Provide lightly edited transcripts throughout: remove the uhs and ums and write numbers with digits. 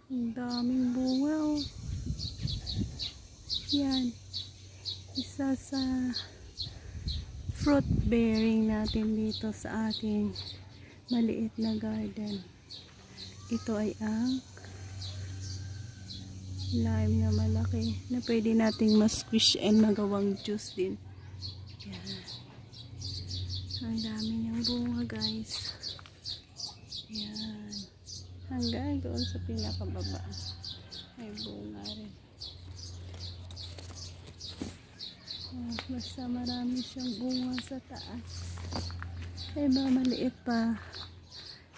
Ang daming bunga oh. Yan. Isa sa fruit bearing natin dito sa ating maliit na garden. Ito ay ang lime na malaki na pwede nating ma-squish and magawang juice din. Yan. Ang dami niyang bunga guys. Yan. Hanggang doon sa pinakababa may bunga rin. Basta marami siyang bunga sa taas. Iba maliit pa.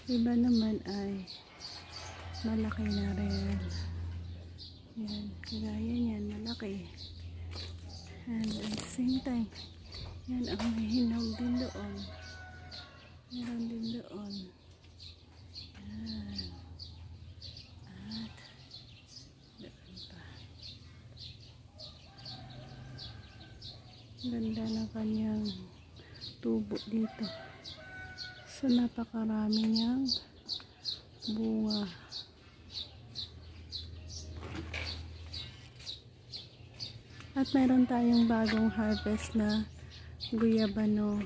Iba naman ay malaki na rin. Yan. Kagaya niyan. Malaki. And at the same time, yan ang may hinog din doon. Meron din doon. Yan. At doon pa. Ganda ng kanyang tubo dito. So napakarami niyang bunga. At mayroon tayong bagong harvest na guyabano.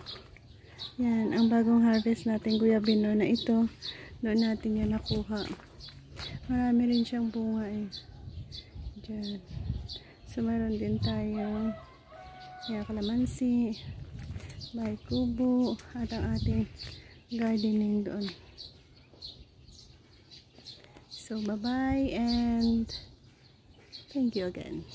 Yan, ang bagong harvest natin guyabano na ito. Doon natin yan nakuha. Marami rin siyang bunga eh. Diyan. So mayroon din tayong kalamansi, may kubo, at ang ating gardening doon. So bye bye and thank you again.